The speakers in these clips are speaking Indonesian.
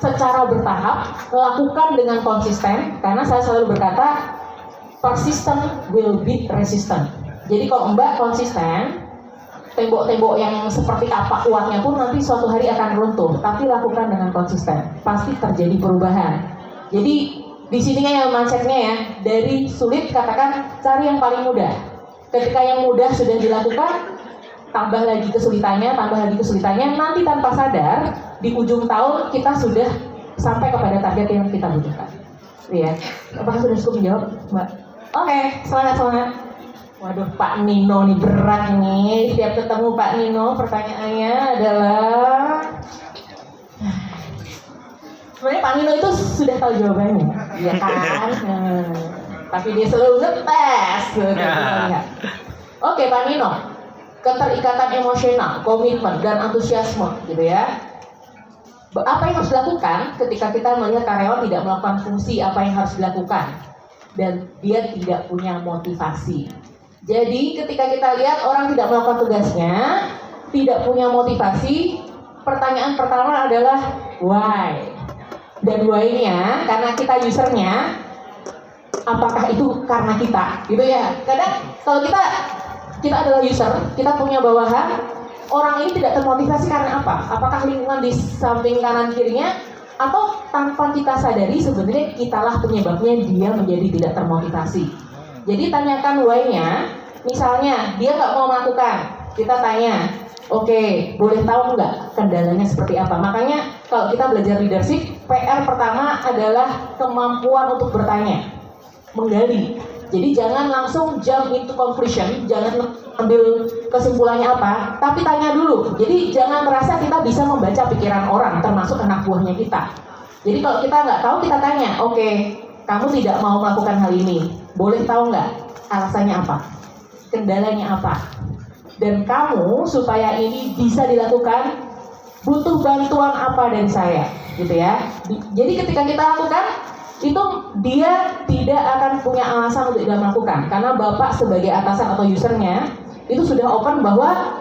secara bertahap, lakukan dengan konsisten, karena saya selalu berkata persistent will beat resistant. Jadi kalau Mbak konsisten, tembok-tembok yang seperti apa kuatnya pun nanti suatu hari akan runtuh, tapi lakukan dengan konsisten, pasti terjadi perubahan. Jadi di sini ya mindsetnya ya, dari sulit katakan cari yang paling mudah. Ketika yang mudah sudah dilakukan, tambah lagi kesulitannya, nanti tanpa sadar di ujung tahun kita sudah sampai kepada target yang kita butuhkan. Iya, apakah sudah cukup menjawab, Mbak? Oke, semangat. Waduh, Pak Nino nih berat nih. Setiap ketemu Pak Nino, pertanyaannya adalah, sebenarnya Pak Nino itu sudah tahu jawabannya, ya kan? Tapi dia selalu ngetes. Oke, Pak Nino, keterikatan emosional, komitmen, dan antusiasme, gitu ya. Apa yang harus dilakukan ketika kita melihat karyawan tidak melakukan fungsi apa yang harus dilakukan dan dia tidak punya motivasi? Jadi ketika kita lihat orang tidak melakukan tugasnya, tidak punya motivasi, pertanyaan pertama adalah why? Dan why-nya karena kita usernya, apakah itu karena kita? Gitu ya. Kadang kalau kita adalah user, kita punya bawahan, orang ini tidak termotivasi karena apa? Apakah lingkungan di samping kanan kirinya, atau tanpa kita sadari sebenarnya kitalah penyebabnya dia menjadi tidak termotivasi. Jadi tanyakan why-nya. Misalnya dia nggak mau melakukan, kita tanya, oke, boleh tahu nggak kendalanya seperti apa? Makanya kalau kita belajar leadership, PR pertama adalah kemampuan untuk bertanya, menggali. Jadi jangan langsung jump into conclusion, jangan ambil kesimpulannya apa, tapi tanya dulu. Jadi jangan merasa kita bisa membaca pikiran orang, termasuk anak buahnya kita. Jadi kalau kita nggak tahu, kita tanya, oke, kamu tidak mau melakukan hal ini, boleh tahu nggak alasannya apa, kendalanya apa, dan kamu supaya ini bisa dilakukan butuh bantuan apa dari saya, gitu ya. Jadi ketika kita lakukan, itu dia tidak akan punya alasan untuk tidak melakukan, karena Bapak sebagai atasan atau usernya itu sudah open bahwa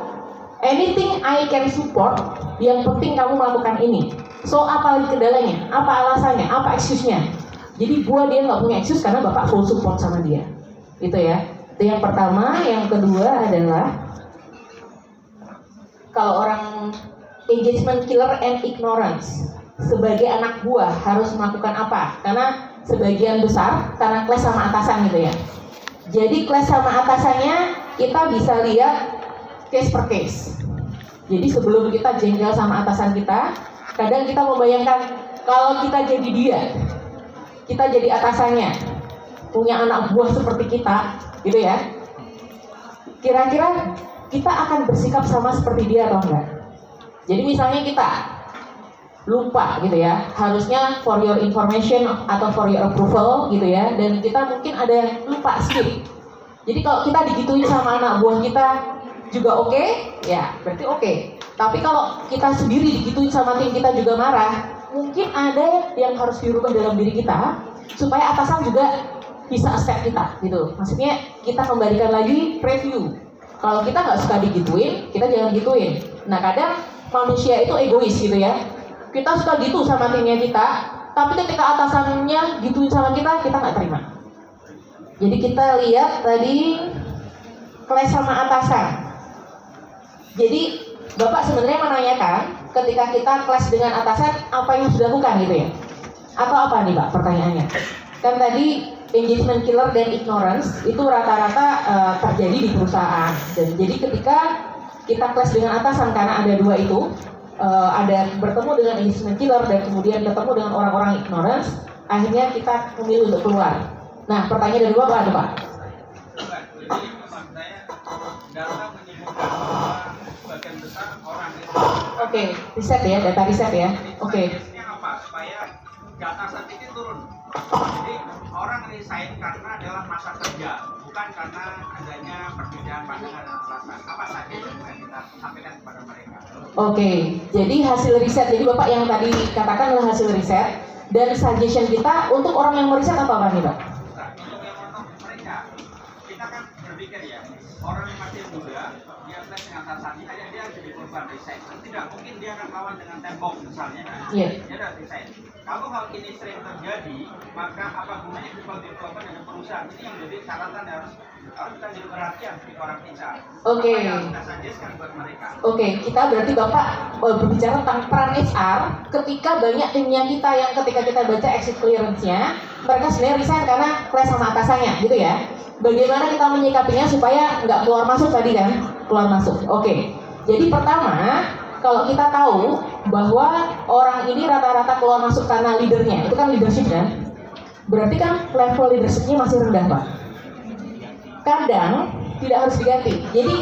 anything I can support, yang penting kamu melakukan ini. So apa lagi kendalanya, apa alasannya, apa excuse-nya. Jadi buat dia nggak punya excuse karena Bapak full support sama dia, gitu ya. Itu yang pertama. Yang kedua adalah kalau orang engagement killer and ignorance, sebagai anak buah harus melakukan apa? Karena sebagian besar karena clash sama atasan gitu ya. Jadi clash sama atasannya kita bisa lihat case per case. Jadi sebelum kita jengkel sama atasan kita, kadang kita membayangkan kalau kita jadi dia, kita jadi atasannya, punya anak buah seperti kita, gitu ya. Kira-kira kita akan bersikap sama seperti dia atau enggak? Jadi misalnya kita lupa gitu ya, harusnya for your information atau for your approval gitu ya, dan kita mungkin ada lupa skip. Jadi kalau kita digituin sama anak buah kita juga oke, ya berarti oke. Tapi kalau kita sendiri digituin sama tim kita juga marah, mungkin ada yang harus dirubah dalam diri kita supaya atasan juga bisa accept kita gitu. Maksudnya kita kembalikan lagi review. Kalau kita nggak suka digituin, kita jangan gituin. Nah kadang manusia itu egois gitu ya. Kita suka gitu sama timnya kita, tapi ketika atasannya gituin sama kita nggak terima. Jadi kita lihat tadi clash sama atasan. Jadi Bapak sebenarnya menanyakan ketika kita clash dengan atasan apa yang harus dilakukan gitu ya? Atau apa nih Pak pertanyaannya? Kan tadi engagement killer dan ignorance itu rata-rata terjadi di perusahaan. Dan jadi ketika kita clash dengan atasan karena ada dua itu, ada bertemu dengan engagement killer dan kemudian ketemu dengan orang-orang ignorance, akhirnya kita memilih untuk keluar. Nah, pertanyaan dari Bapak ada Pak? Oke, riset ya, data riset ya. Oke. Supaya data statistik turun. Jadi orang resign karena adalah masa kerja, bukan karena adanya perbedaan pandangan dan alasan. Apa saja yang bisa kita sampaikan kepada mereka? Oke, jadi hasil riset. Jadi Bapak yang tadi katakan adalah hasil riset dan suggestion kita untuk orang yang meriset apa nih Pak? Untuk mereka, kita kan berpikir ya, orang yang masih muda, dia plus dengan atasannya, dia jadi melakukan resign. Tidak mungkin dia akan lawan dengan tembok misalnya. Iya. Dia ada resign. Kalau hal ini sering terjadi, maka apa gunanya people development dengan perusahaan? Ini yang jadi catatan yang harus kita jadi perhatian di orang kita. Oke. Apa yang harus kita suggestkan buat mereka? Oke, kita berarti Bapak berbicara tentang peran HR ketika banyak timnya kita yang ketika kita baca exit clearance-nya, mereka sebenarnya resign karena clash sama atasannya, gitu ya. Bagaimana kita menyikapinya supaya nggak keluar masuk tadi kan? Keluar masuk. Oke. Jadi pertama, kalau kita tahu bahwa orang ini rata-rata keluar masuk karena leadernya, itu kan leadership kan? Berarti kan level leadershipnya masih rendah, Pak. Kadang tidak harus diganti. Jadi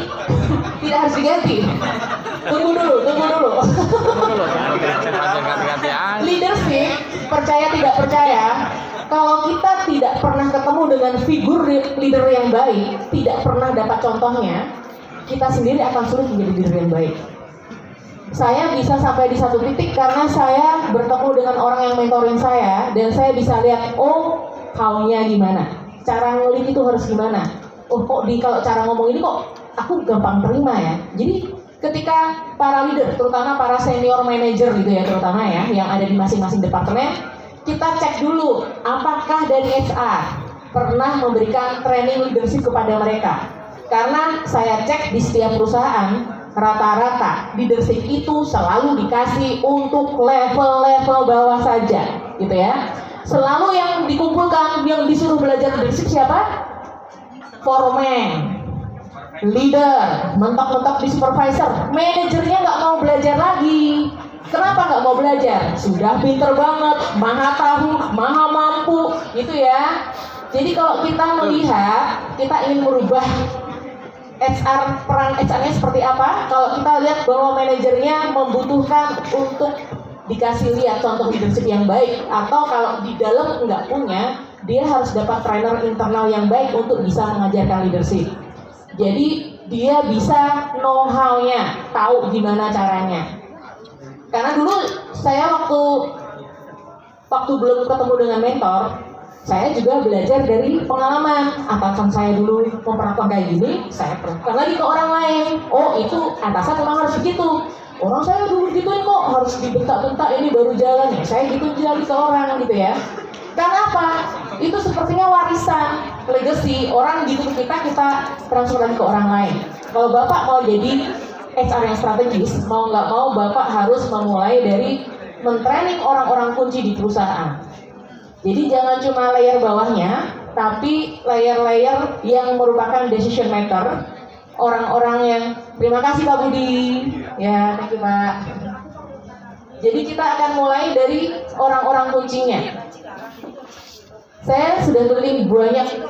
tidak harus diganti. Tunggu dulu. Leadership, percaya tidak percaya, kalau kita tidak pernah ketemu dengan figur leader yang baik, tidak pernah dapat contohnya, kita sendiri akan sulit menjadi leader yang baik. Saya bisa sampai di satu titik karena saya bertemu dengan orang yang mentoring saya dan saya bisa lihat, oh, how-nya gimana, cara ngelit itu harus gimana. Oh, kok kalau cara ngomong ini kok aku gampang terima ya. Jadi ketika para leader, terutama para senior manager gitu ya, terutama ya, yang ada di masing-masing departemen, kita cek dulu apakah dari HR pernah memberikan training leadership kepada mereka. Karena saya cek di setiap perusahaan, rata-rata leadership itu selalu dikasih untuk level-level bawah saja, gitu ya. Selalu yang dikumpulkan, yang disuruh belajar leadership siapa? Foreman, leader, mentok-mentok di supervisor, manajernya nggak mau belajar lagi. Kenapa nggak mau belajar? Sudah pinter banget, maha tahu, maha mampu, gitu ya. Jadi kalau kita melihat, kita ingin merubah HR, peran HR-nya seperti apa? Kalau kita lihat bahwa manajernya membutuhkan untuk dikasih lihat contoh leadership yang baik, atau kalau di dalam nggak punya, dia harus dapat trainer internal yang baik untuk bisa mengajarkan leadership. Jadi dia bisa know how-nya, tahu gimana caranya. Karena dulu saya waktu belum ketemu dengan mentor, saya juga belajar dari pengalaman. Atasan saya dulu memperlakukan kayak gini, saya perlakukan lagi ke orang lain. Oh, itu atasan memang harus begitu. Orang saya dulu gituin kok, harus dibentak-bentak, ini baru jalan ya. Saya gitu lagi ke orang gitu ya. Karena apa? Itu sepertinya warisan, legacy. Orang gitu ke kita transfer lagi ke orang lain. Kalau Bapak mau jadi HR yang strategis, mau nggak mau Bapak harus memulai dari mentraining orang-orang kunci di perusahaan. Jadi jangan cuma layer bawahnya, tapi layer-layer yang merupakan decision maker, orang-orang yang, terima kasih Pak Budi, ya, thank you Pak. Jadi kita akan mulai dari orang-orang kuncinya. Saya sudah keliling banyak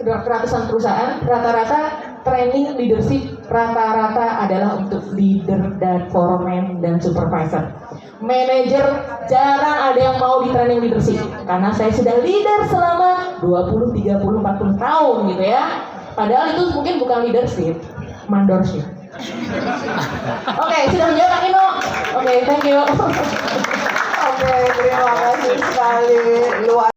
ratusan perusahaan, rata-rata training leadership rata-rata adalah untuk leader dan foreman dan supervisor. Manager jarang ada yang mau di training leadership, karena saya sudah leader selama 20, 30, 40 tahun gitu ya. Padahal itu mungkin bukan leadership, mandorship. Oke, sudah menjawab Kak Ino. Oke, thank you. Oke, terima kasih sekali. Luar